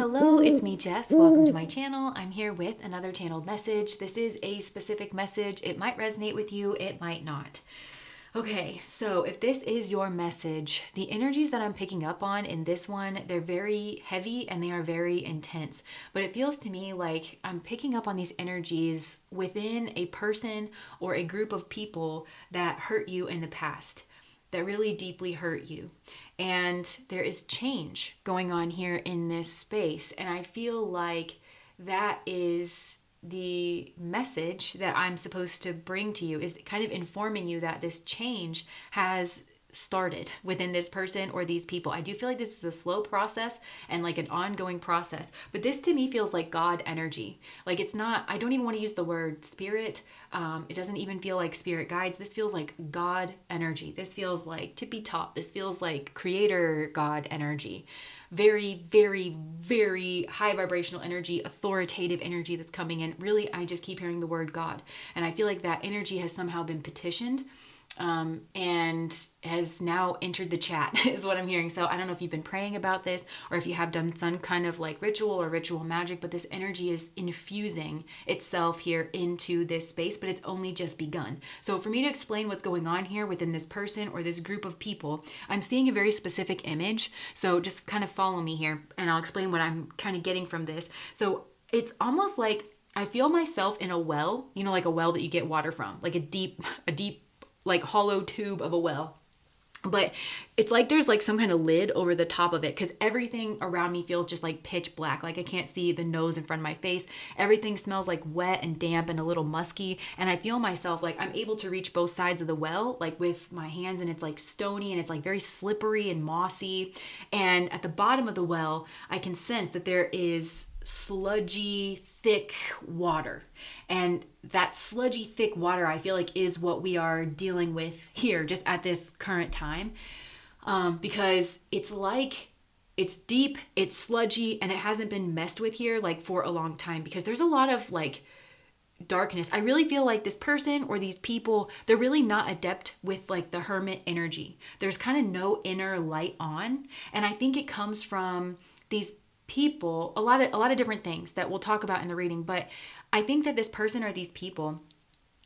Hello, it's me, Jess. Welcome to my channel. I'm here with another channeled message. This is a specific message. It might resonate with you, it might not. Okay, so if this is your message, the energies that I'm picking up on in this one, they're very heavy and they are very intense. But it feels to me like I'm picking up on these energies within a person or a group of people that hurt you in the past, that really deeply hurt you. And there is change going on here in this space. And I feel like that is the message that I'm supposed to bring to you, is kind of informing you that this change has started within this person or these people. I do feel like this is a slow process and like an ongoing process, but this to me feels like God energy. Like it's not, I don't even want to use the word spirit. It doesn't even feel like spirit guides. This feels like God energy. This feels like tippy top. This feels like creator God energy. Very, very, very high vibrational energy, authoritative energy that's coming in. Really, I just keep hearing the word God. And I feel like that energy has somehow been petitioned and has now entered the chat is what I'm hearing. So I don't know if you've been praying about this or if you have done some kind of like ritual or ritual magic, but this energy is infusing itself here into this space, but it's only just begun. So for me to explain what's going on here within this person or this group of people, I'm seeing a very specific image. So just kind of follow me here and I'll explain what I'm kind of getting from this. So it's almost like I feel myself in a well, you know, like a well that you get water from, like a deep, like hollow tube of a well. But it's like there's like some kind of lid over the top of it because everything around me feels just like pitch black. Like I can't see the nose in front of my face. Everything smells like wet and damp and a little musky. And I feel myself like I'm able to reach both sides of the well, like with my hands, and it's like stony and it's like very slippery and mossy. And at the bottom of the well, I can sense that there is sludgy, thick water. And that sludgy, thick water, I feel like, is what we are dealing with here, just at this current time. Because it's like, it's deep, it's sludgy, and it hasn't been messed with here, like, for a long time. Because there's a lot of, like, darkness. I really feel like this person or these people, they're really not adept with, like, the hermit energy. There's kind of no inner light on. And I think it comes from these people, a lot of different things that we'll talk about in the reading, but I think that this person or these people,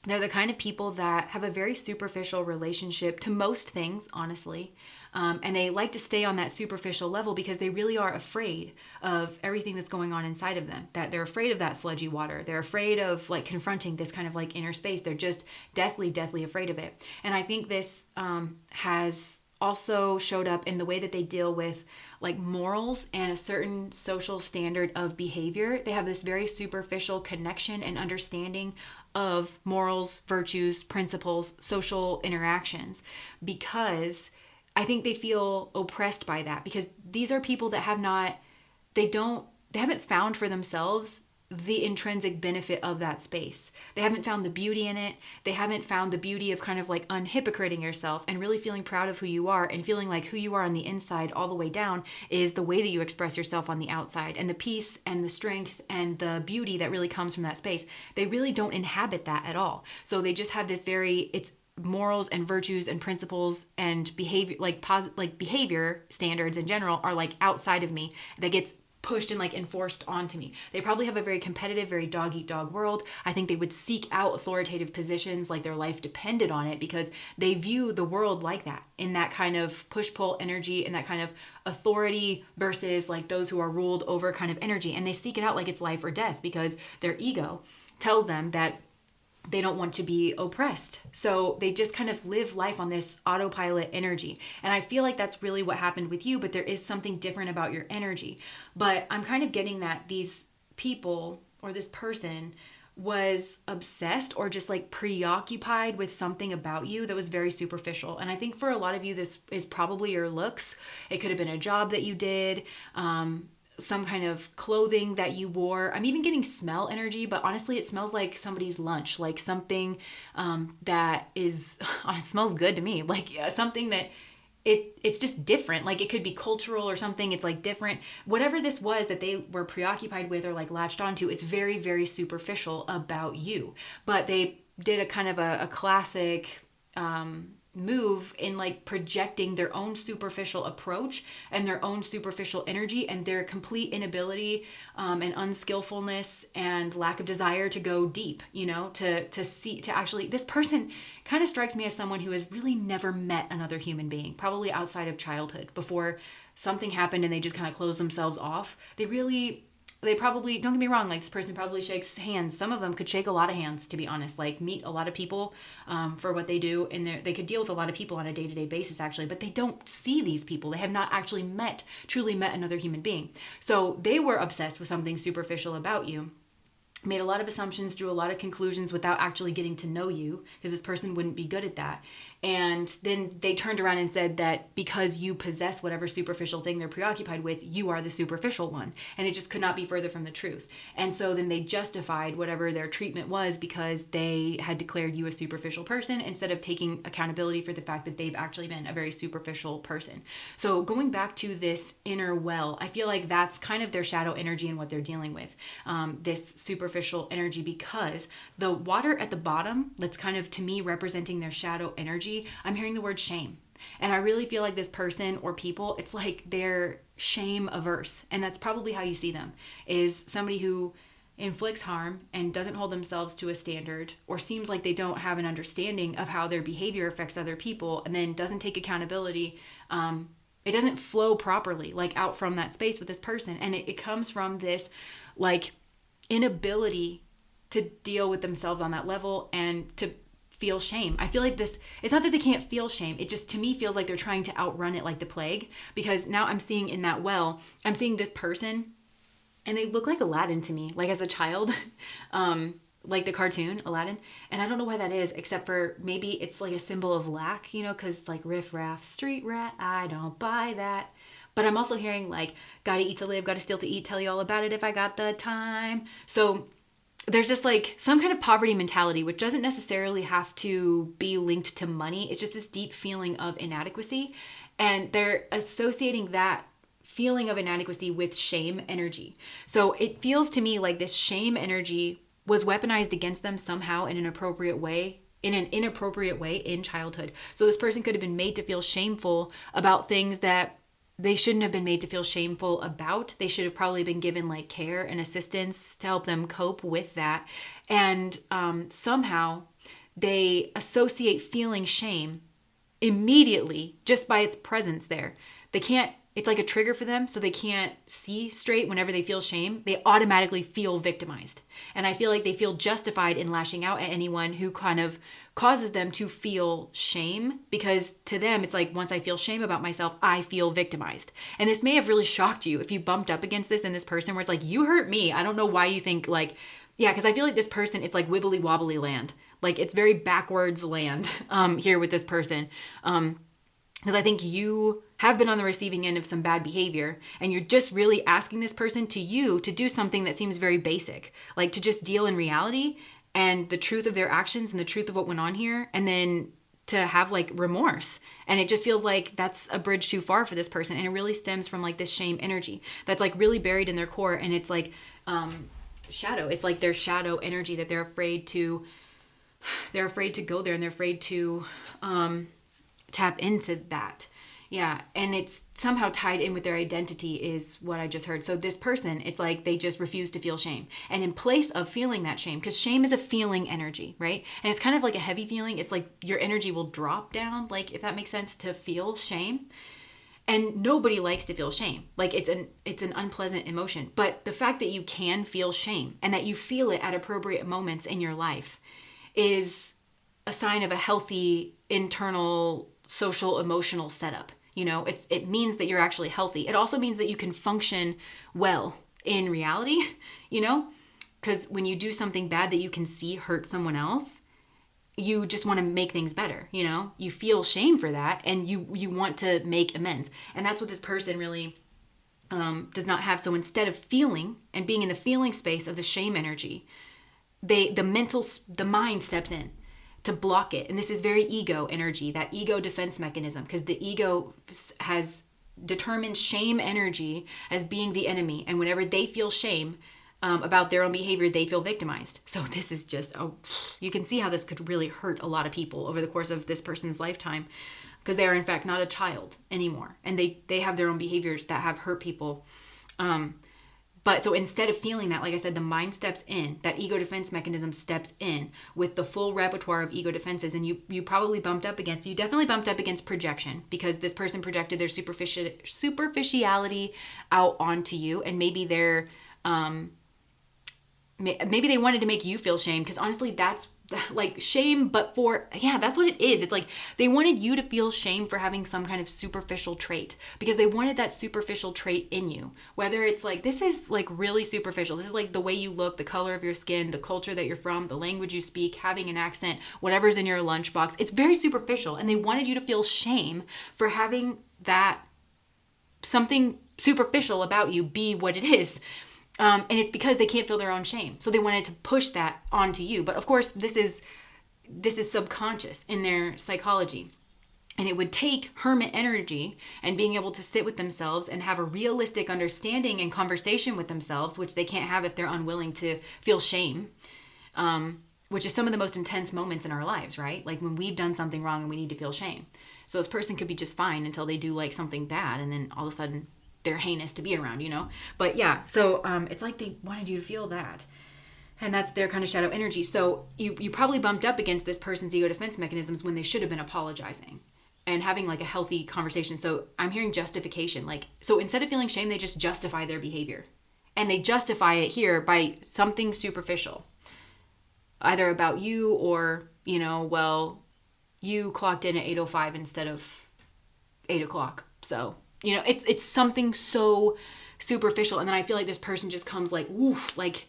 they're the kind of people that have a very superficial relationship to most things, honestly, and they like to stay on that superficial level because they really are afraid of everything that's going on inside of them, that they're afraid of that sludgy water, they're afraid of like confronting this kind of like inner space, they're just deathly afraid of it. And I think this has also showed up in the way that they deal with like morals and a certain social standard of behavior. They have this very superficial connection and understanding of morals, virtues, principles, social interactions, because I think they feel oppressed by that, because these are people that they haven't found for themselves the intrinsic benefit of that space. They haven't found the beauty in it. They haven't found the beauty of kind of like unhypocriting yourself and really feeling proud of who you are and feeling like who you are on the inside all the way down is the way that you express yourself on the outside, and the peace and the strength and the beauty that really comes from that space. They really don't inhabit that at all. So they just have this it's morals and virtues and principles and behavior, like behavior standards in general are like outside of me that gets pushed and like enforced onto me. They probably have a very competitive, very dog eat dog world. I think they would seek out authoritative positions like their life depended on it, because they view the world like that, in that kind of push-pull energy and that kind of authority versus like those who are ruled over kind of energy. And they seek it out like it's life or death because their ego tells them that they don't want to be oppressed. So they just kind of live life on this autopilot energy. And I feel like that's really what happened with you, but there is something different about your energy. But I'm kind of getting that these people or this person was obsessed or just like preoccupied with something about you that was very superficial. And I think for a lot of you, this is probably your looks. It could have been a job that you did, some kind of clothing that you wore. I'm even getting smell energy, but honestly, it smells like somebody's lunch, like something that is, it smells good to me, like something that it's just different. Like it could be cultural or something. It's like different. Whatever this was that they were preoccupied with or like latched onto, it's very, very superficial about you. But they did a kind of a classic move in like projecting their own superficial approach and their own superficial energy and their complete inability and unskillfulness and lack of desire to go deep, you know, to see, to actually, this person kind of strikes me as someone who has really never met another human being, probably outside of childhood, before something happened and they just kind of closed themselves off. They probably, don't get me wrong, like this person probably shakes hands. Some of them could shake a lot of hands, to be honest, like meet a lot of people for what they do. And they could deal with a lot of people on a day-to-day basis, actually, but they don't see these people. They have not actually truly met another human being. So they were obsessed with something superficial about you, made a lot of assumptions, drew a lot of conclusions without actually getting to know you, because this person wouldn't be good at that. And then they turned around and said that because you possess whatever superficial thing they're preoccupied with, you are the superficial one. And it just could not be further from the truth. And so then they justified whatever their treatment was because they had declared you a superficial person instead of taking accountability for the fact that they've actually been a very superficial person. So going back to this inner well, I feel like that's kind of their shadow energy and what they're dealing with, this superficial energy, because the water at the bottom that's kind of, to me, representing their shadow energy, I'm hearing the word shame. And I really feel like this person or people, it's like they're shame averse. And that's probably how you see them, is somebody who inflicts harm and doesn't hold themselves to a standard, or seems like they don't have an understanding of how their behavior affects other people, and then doesn't take accountability. It doesn't flow properly, like out from that space with this person. And it comes from this like inability to deal with themselves on that level and to feel shame. I feel like this, it's not that they can't feel shame. It just, to me, feels like they're trying to outrun it like the plague, because now I'm seeing in that well, I'm seeing this person and they look like Aladdin to me, like as a child, like the cartoon Aladdin. And I don't know why that is, except for maybe it's like a symbol of lack, you know, because like riff raff, street rat, I don't buy that. But I'm also hearing like, gotta eat to live, gotta steal to eat, tell you all about it if I got the time. So there's just like some kind of poverty mentality, which doesn't necessarily have to be linked to money. It's just this deep feeling of inadequacy. And they're associating that feeling of inadequacy with shame energy. So it feels to me like this shame energy was weaponized against them somehow in an inappropriate way in childhood. So this person could have been made to feel shameful about things that they shouldn't have been made to feel shameful about. They should have probably been given like care and assistance to help them cope with that. And somehow they associate feeling shame immediately just by its presence there. They can't, it's like a trigger for them, so they can't see straight whenever they feel shame. They automatically feel victimized. And I feel like they feel justified in lashing out at anyone who kind of causes them to feel shame, because to them, it's like, once I feel shame about myself, I feel victimized. And this may have really shocked you if you bumped up against this in this person, where it's like, you hurt me. I don't know why you think like, yeah, because I feel like this person, it's like wibbly wobbly land. Like it's very backwards land here with this person. Because I think you have been on the receiving end of some bad behavior, and you're just really asking this person to do something that seems very basic, like to just deal in reality and the truth of their actions and the truth of what went on here, and then to have like remorse. And it just feels like that's a bridge too far for this person. And it really stems from like this shame energy that's like really buried in their core. And it's like shadow. It's like their shadow energy that they're afraid to go there, and they're afraid to tap into that. Yeah. And it's somehow tied in with their identity is what I just heard. So this person, it's like they just refuse to feel shame. And in place of feeling that shame, because shame is a feeling energy, right? And it's kind of like a heavy feeling. It's like your energy will drop down, like if that makes sense, to feel shame. And nobody likes to feel shame. Like it's an unpleasant emotion. But the fact that you can feel shame and that you feel it at appropriate moments in your life is a sign of a healthy internal social emotional setup. You know, it means that you're actually healthy. It also means that you can function well in reality, you know, because when you do something bad that you can see hurt someone else, you just want to make things better. You know, you feel shame for that, and you want to make amends. And that's what this person really does not have. So instead of feeling and being in the feeling space of the shame energy, the mind steps in to block it. And this is very ego energy, that ego defense mechanism, because the ego has determined shame energy as being the enemy. And whenever they feel shame, about their own behavior, they feel victimized. So this is just, you can see how this could really hurt a lot of people over the course of this person's lifetime, because they are in fact not a child anymore. And they have their own behaviors that have hurt people. But so instead of feeling that, like I said, the mind steps in, that ego defense mechanism steps in with the full repertoire of ego defenses. And you definitely bumped up against projection, because this person projected their superficiality out onto you. And maybe maybe they wanted to make you feel shame, because honestly, that's like shame, but that's what it is. It's like they wanted you to feel shame for having some kind of superficial trait, because they wanted that superficial trait in you. Whether it's like, this is like really superficial. This is like the way you look, the color of your skin, the culture that you're from, the language you speak, having an accent, whatever's in your lunchbox. It's very superficial. And they wanted you to feel shame for having that something superficial about you be what it is. And it's because they can't feel their own shame. So they wanted to push that onto you. But of course, this is subconscious in their psychology. And it would take hermit energy and being able to sit with themselves and have a realistic understanding and conversation with themselves, which they can't have if they're unwilling to feel shame, which is some of the most intense moments in our lives, right? Like when we've done something wrong and we need to feel shame. So this person could be just fine until they do like something bad, and then all of a sudden they're heinous to be around, But yeah, so it's like they wanted you to feel that. And that's their kind of shadow energy. So you probably bumped up against this person's ego defense mechanisms when they should have been apologizing and having like a healthy conversation. So I'm hearing justification. Like, so instead of feeling shame, they just justify their behavior. And they justify it here by something superficial, either about you or, well, you clocked in at 8:05 instead of 8 o'clock. So it's something so superficial. And then I feel like this person just comes like, woof, like,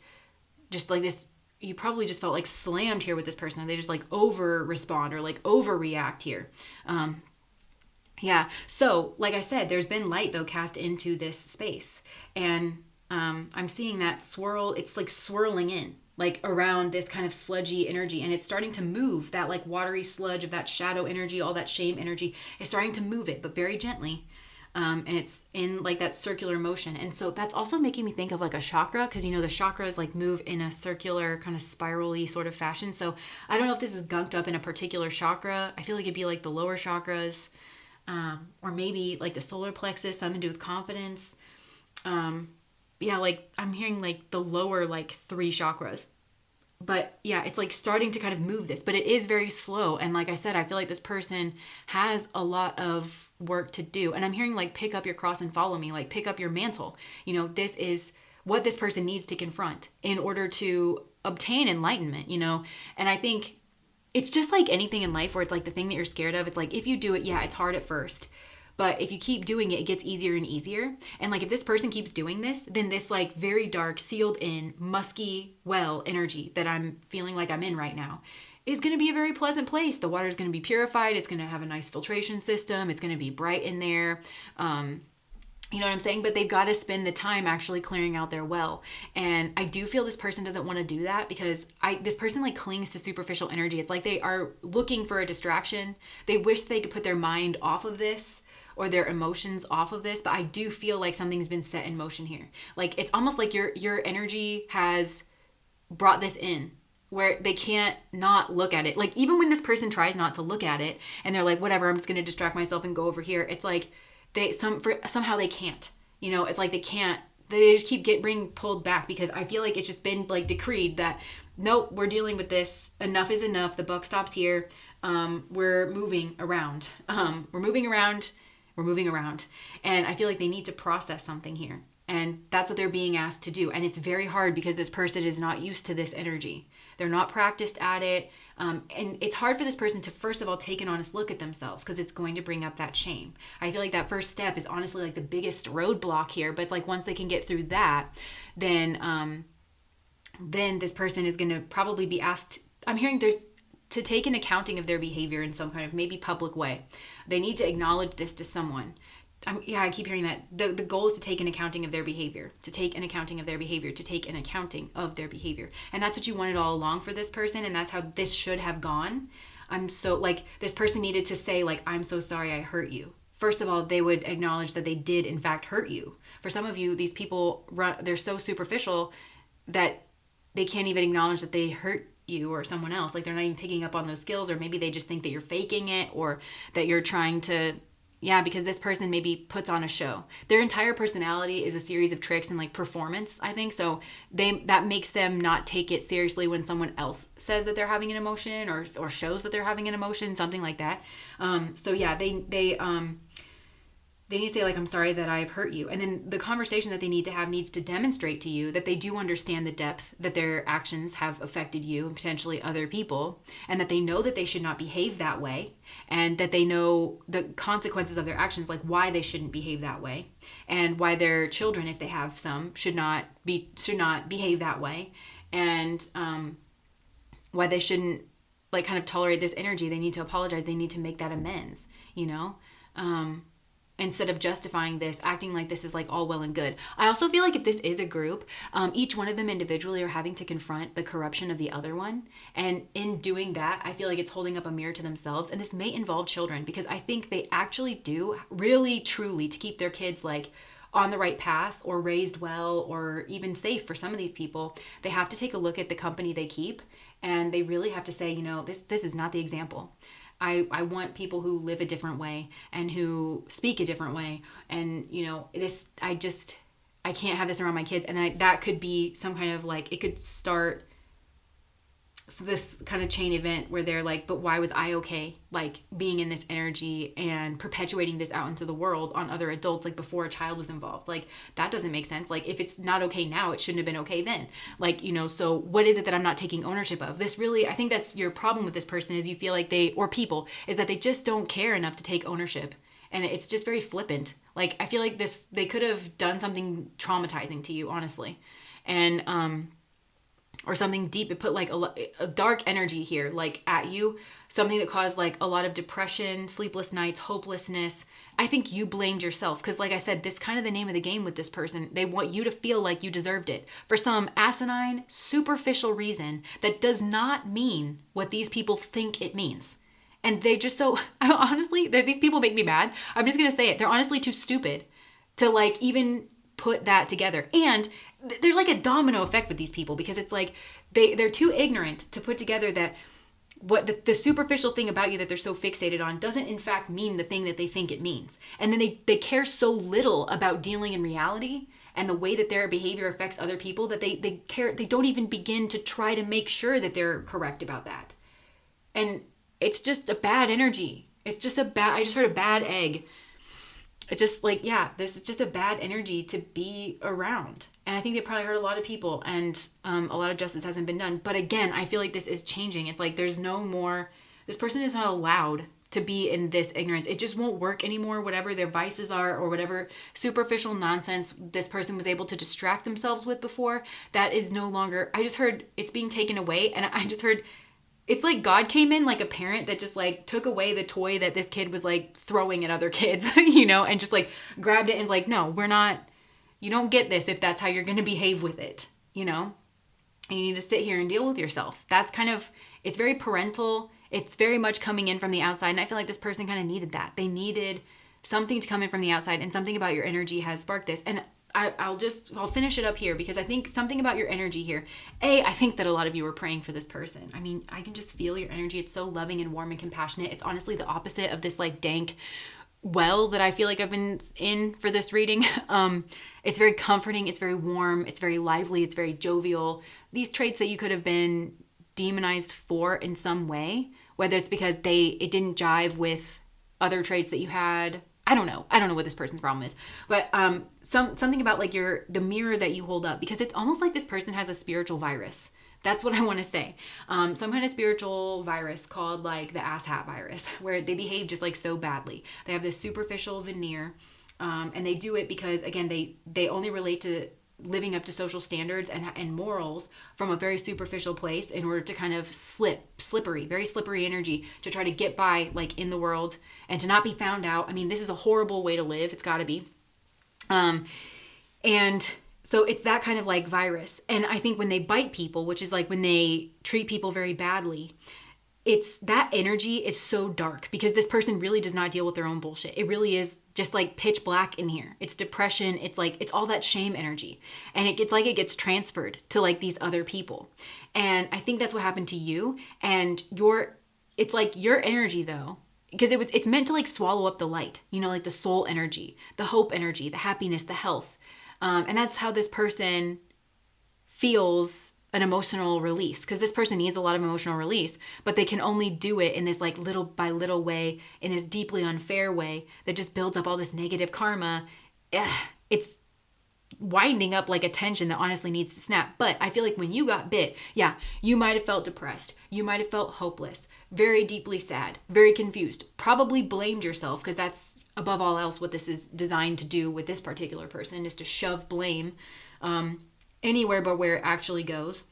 just like this, you probably just felt like slammed here with this person, and they just like over respond or like overreact here. Yeah. So like I said, there's been light though cast into this space, and I'm seeing that swirl. It's like swirling in, like around this kind of sludgy energy, and it's starting to move that like watery sludge of that shadow energy, all that shame energy is starting to move it, but very gently. And it's in like that circular motion. And so that's also making me think of like a chakra, because the chakras like move in a circular kind of spirally sort of fashion. So I don't know if this is gunked up in a particular chakra. I feel like it'd be like the lower chakras, or maybe like the solar plexus, something to do with confidence. Yeah, like I'm hearing like the lower like 3 chakras. But yeah, it's like starting to kind of move this, but it is very slow. And like I said, I feel like this person has a lot of work to do. And I'm hearing like, pick up your cross and follow me, like pick up your mantle. This is what this person needs to confront in order to obtain enlightenment, And I think it's just like anything in life where it's like the thing that you're scared of. It's like, if you do it, yeah, it's hard at first. But if you keep doing it, it gets easier and easier. And like if this person keeps doing this, then this like very dark, sealed in, musky well energy that I'm feeling like I'm in right now is going to be a very pleasant place. The water is going to be purified. It's going to have a nice filtration system. It's going to be bright in there. You know what I'm saying? But they've got to spend the time actually clearing out their well. And I do feel this person doesn't want to do that, because this person like clings to superficial energy. It's like they are looking for a distraction. They wish they could put their mind off of this or their emotions off of this, but I do feel like something's been set in motion here. Like it's almost like your energy has brought this in where they can't not look at it. Like even when this person tries not to look at it and they're like, whatever, I'm just going to distract myself and go over here. It's like somehow they can't, it's like they just keep being pulled back, because I feel like it's just been like decreed that nope, we're dealing with this. Enough is enough. The buck stops here. We're moving around. We're moving around. And I feel like they need to process something here. And that's what they're being asked to do. And it's very hard because this person is not used to this energy. They're not practiced at it. And it's hard for this person to, first of all, take an honest look at themselves, because it's going to bring up that shame. I feel like that first step is honestly like the biggest roadblock here. But it's like once they can get through that, then this person is going to probably be asked, I'm hearing to take an accounting of their behavior in some kind of maybe public way. They need to acknowledge this to someone. I keep hearing that. The goal is to take an accounting of their behavior, to take an accounting of their behavior, to take an accounting of their behavior. And that's what you wanted all along for this person, and that's how this should have gone. This person needed to say, like, I'm so sorry I hurt you. First of all, they would acknowledge that they did, in fact, hurt you. For some of you, these people, they're so superficial, that they can't even acknowledge that they hurt you or someone else. Like they're not even picking up on those skills, or maybe they just think that you're faking it, or that you're trying to, because this person maybe puts on a show. Their entire personality is a series of tricks and like performance, I think. So that makes them not take it seriously when someone else says that they're having an emotion, or shows that they're having an emotion, something like that. They need to say, like, I'm sorry that I've hurt you. And then the conversation that they need to have needs to demonstrate to you that they do understand the depth that their actions have affected you and potentially other people, and that they know that they should not behave that way, and that they know the consequences of their actions, like why they shouldn't behave that way, and why their children, if they have some, should not behave that way, and why they shouldn't like kind of tolerate this energy. They need to apologize. They need to make that amends, instead of justifying this, acting like this is like all well and good. I also feel like if this is a group, each one of them individually are having to confront the corruption of the other one. And in doing that, I feel like it's holding up a mirror to themselves. And this may involve children, because I think they actually do really, truly, to keep their kids like on the right path, or raised well, or even safe for some of these people, they have to take a look at the company they keep. And they really have to say, this is not the example. I want people who live a different way and who speak a different way. And, I can't have this around my kids. And then that could be some kind of like, it could start this kind of chain event where they're like, but why was I okay? Like being in this energy and perpetuating this out into the world on other adults, like before a child was involved. Like that doesn't make sense. Like if it's not okay now, it shouldn't have been okay then. Like, so what is it that I'm not taking ownership of? This really, I think that's your problem with this person, is you feel like people, is that they just don't care enough to take ownership. And it's just very flippant. Like, I feel like they could have done something traumatizing to you, honestly. And, or something deep. It put like a dark energy here, like at you, something that caused like a lot of depression, sleepless nights, hopelessness. I think you blamed yourself, because like I said, this kind of the name of the game with this person. They want you to feel like you deserved it for some asinine, superficial reason that does not mean what these people think it means. And they just honestly, these people make me mad. I'm just going to say it. They're honestly too stupid to like even put that together. And there's like a domino effect with these people, because it's like they're too ignorant to put together that what the superficial thing about you that they're so fixated on doesn't in fact mean the thing that they think it means. And then they care so little about dealing in reality and the way that their behavior affects other people that they don't even begin to try to make sure that they're correct about that. And it's just a bad energy. I just heard a bad egg. It's just like, this is just a bad energy to be around. And I think they probably hurt a lot of people, and a lot of justice hasn't been done. But again, I feel like this is changing. It's like there's no more, this person is not allowed to be in this ignorance. It just won't work anymore, whatever their vices are, or whatever superficial nonsense this person was able to distract themselves with before. That is no longer, I just heard it's being taken away. And I just heard, it's like God came in like a parent that just like took away the toy that this kid was like throwing at other kids, and just like grabbed it and was like, no, you don't get this if that's how you're going to behave with it, And you need to sit here and deal with yourself. That's kind of, it's very parental. It's very much coming in from the outside. And I feel like this person kind of needed that. They needed something to come in from the outside, and something about your energy has sparked this. And I'll finish it up here, because I think something about your energy here. I think that a lot of you are praying for this person. I mean, I can just feel your energy. It's so loving and warm and compassionate. It's honestly the opposite of this like dank well that I feel like I've been in for this reading. It's very comforting. It's very warm. It's very lively. It's very jovial. These traits that you could have been demonized for in some way, whether it's because it didn't jive with other traits that you had. I don't know what this person's problem is, but something about like the mirror that you hold up, because it's almost like this person has a spiritual virus. That's what I want to say. Some kind of spiritual virus called like the asshat virus, where they behave just like so badly. They have this superficial veneer, and they do it because, again, they only relate to living up to social standards and morals from a very superficial place in order to kind of very slippery energy to try to get by like in the world and to not be found out. I mean, this is a horrible way to live. It's got to be. And so it's that kind of like virus. And I think when they bite people, which is like when they treat people very badly, it's that energy is so dark because this person really does not deal with their own bullshit. It really is just like pitch black in here. It's depression. It's like, it's all that shame energy. And it gets transferred to like these other people. And I think that's what happened to you. And it's like your energy though, because it's meant to like swallow up the light, you know, like the soul energy, the hope energy, the happiness, the health. And that's how this person feels an emotional release, because this person needs a lot of emotional release, but they can only do it in this like little by little way, in this deeply unfair way that just builds up all this negative karma. It's winding up like a tension that honestly needs to snap. But I feel like when you got bit, yeah, you might have felt depressed. You might have felt hopeless, very deeply sad, very confused, probably blamed yourself, because that's above all else what this is designed to do with this particular person, is to shove blame anywhere but where it actually goes.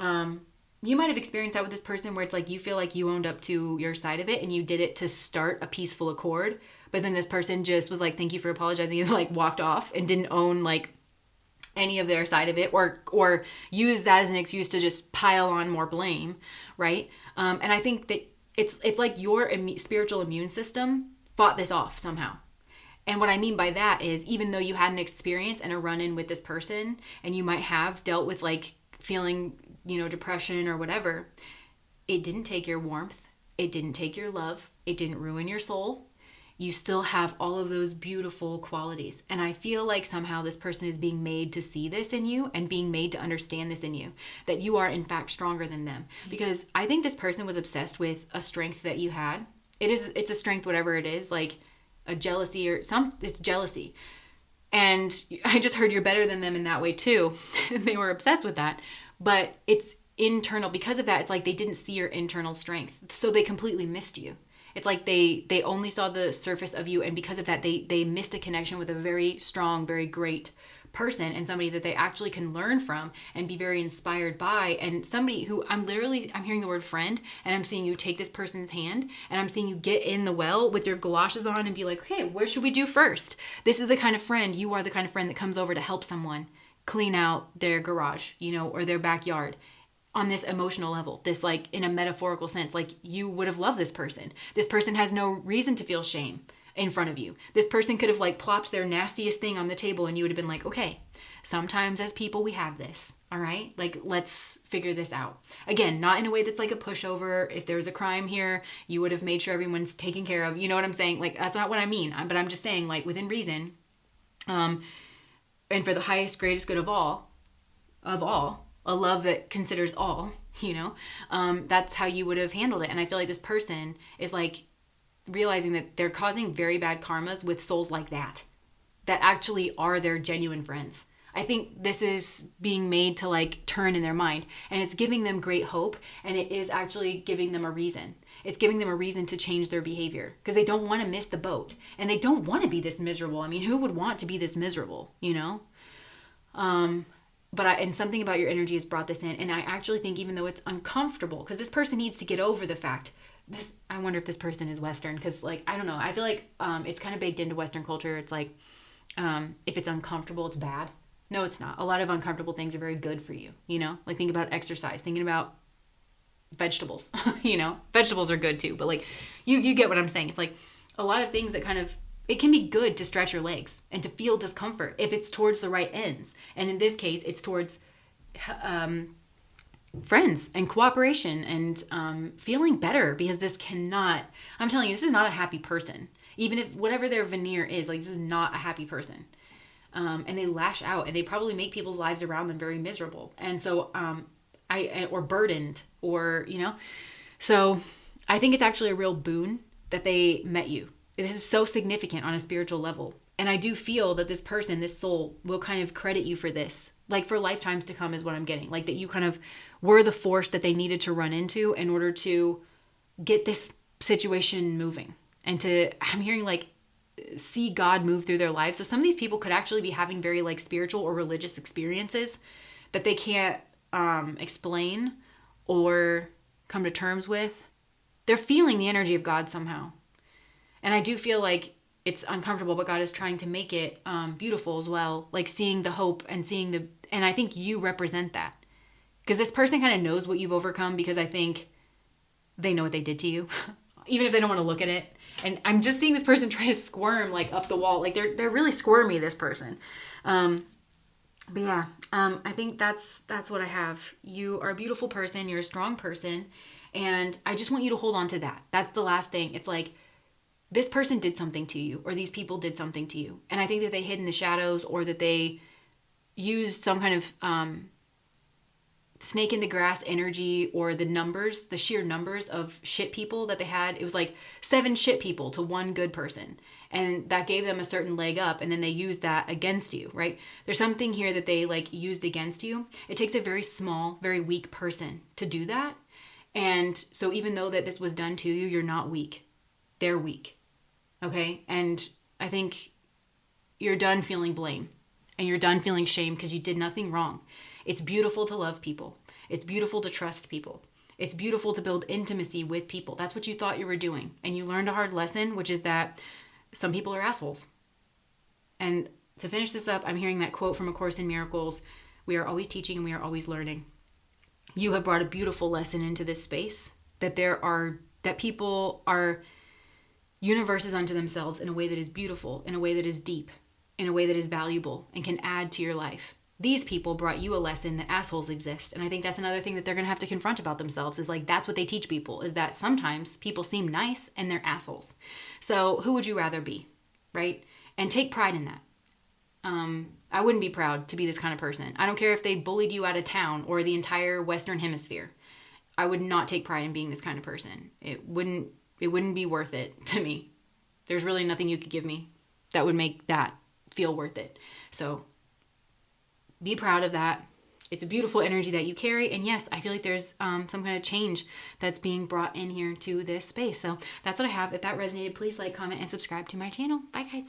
You might have experienced that with this person where it's like you feel like you owned up to your side of it and you did it to start a peaceful accord, but then this person just was like, thank you for apologizing, and like walked off and didn't own like any of their side of it, or use that as an excuse to just pile on more blame, right? And I think that it's like your spiritual immune system fought this off somehow. And what I mean by that is, even though you had an experience and a run-in with this person, and you might have dealt with like feeling, you know, depression or whatever, it didn't take your warmth. It didn't take your love. It didn't ruin your soul. You still have all of those beautiful qualities. And I feel like somehow this person is being made to see this in you and being made to understand this in you, that you are in fact stronger than them. Because I think this person was obsessed with a strength that you had. It's a strength, whatever it is, like a jealousy it's jealousy. And I just heard you're better than them in that way too. They were obsessed with that, but it's internal. Because of that, it's like they didn't see your internal strength. So they completely missed you. It's like they only saw the surface of you. And because of that, they missed a connection with a very strong, very great person, and somebody that they actually can learn from and be very inspired by, and somebody who I'm hearing the word friend, and I'm seeing you take this person's hand, and I'm seeing you get in the well with your galoshes on and be like, okay, where should we do first? This is the kind of friend, you are the kind of friend that comes over to help someone clean out their garage, you know, or their backyard on this emotional level, this like in a metaphorical sense. Like you would have loved this person. This person has no reason to feel shame in front of you. This person could have like plopped their nastiest thing on the table and you would have been like, okay, sometimes as people we have this, all right? Like, let's figure this out. Again, not in a way that's like a pushover. If there was a crime here, you would have made sure everyone's taken care of. You know what I'm saying? Like, that's not what I mean. But I'm just saying, like, within reason, and for the highest, greatest good of all, a love that considers all, you know, that's how you would have handled it. And I feel like this person is like realizing that they're causing very bad karmas with souls like that actually are their genuine friends. I think this is being made to like turn in their mind, and it's giving them great hope, and it is actually giving them a reason. It's giving them a reason to change their behavior, because they don't want to miss the boat, and they don't want to be this miserable. I mean, who would want to be this miserable, you know? And something about your energy has brought this in, and I actually think, even though it's uncomfortable, because this person needs to get over the fact, I wonder if this person is Western, because like, I don't know, I feel like it's kind of baked into Western culture. It's like, if it's uncomfortable, it's bad. No, it's not. A lot of uncomfortable things are very good for you, you know? Like, think about exercise, thinking about vegetables, you know? Vegetables are good too, but like, you get what I'm saying. It's like a lot of things that kind of, it can be good to stretch your legs and to feel discomfort if it's towards the right ends. And in this case, it's towards friends and cooperation and feeling better, because I'm telling you, this is not a happy person. Even if whatever their veneer is, like, this is not a happy person. And they lash out, and they probably make people's lives around them very miserable. And so, or burdened, or, you know, so I think it's actually a real boon that they met you. This is so significant on a spiritual level. And I do feel that this person, this soul, will kind of credit you for this, like for lifetimes to come, is what I'm getting. Like that you kind of were the force that they needed to run into in order to get this situation moving. And I'm hearing like, see God move through their lives. So some of these people could actually be having very like spiritual or religious experiences that they can't explain or come to terms with. They're feeling the energy of God somehow. And I do feel like it's uncomfortable, but God is trying to make it beautiful as well. Like seeing the hope and and I think you represent that. Because this person kind of knows what you've overcome, because I think they know what they did to you, even if they don't want to look at it. And I'm just seeing this person try to squirm like up the wall. Like they're really squirmy, this person. But yeah, I think that's what I have. You are a beautiful person. You're a strong person. And I just want you to hold on to that. That's the last thing. It's like, this person did something to you, or these people did something to you. And I think that they hid in the shadows, or that they used some kind of snake in the grass energy, or the sheer numbers of shit people that they had. It was like 7 shit people to 1 good person. And that gave them a certain leg up, and then they used that against you, right? There's something here that they like used against you. It takes a very small, very weak person to do that. And so even though that this was done to you, you're not weak. They're weak. Okay? And I think you're done feeling blame, and you're done feeling shame because you did nothing wrong. It's beautiful to love people. It's beautiful to trust people. It's beautiful to build intimacy with people. That's what you thought you were doing. And you learned a hard lesson, which is that some people are assholes. And to finish this up, I'm hearing that quote from A Course in Miracles: we are always teaching and we are always learning. You have brought a beautiful lesson into this space, that people are universes unto themselves in a way that is beautiful, in a way that is deep, in a way that is valuable and can add to your life. These people brought you a lesson that assholes exist. And I think that's another thing that they're going to have to confront about themselves, is like, that's what they teach people, is that sometimes people seem nice and they're assholes. So who would you rather be, right? And take pride in that. I wouldn't be proud to be this kind of person. I don't care if they bullied you out of town or the entire Western Hemisphere. I would not take pride in being this kind of person. It wouldn't be worth it to me. There's really nothing you could give me that would make that feel worth it. So be proud of that. It's a beautiful energy that you carry. And yes, I feel like there's some kind of change that's being brought in here to this space. So that's what I have. If that resonated, please like, comment, and subscribe to my channel. Bye, guys.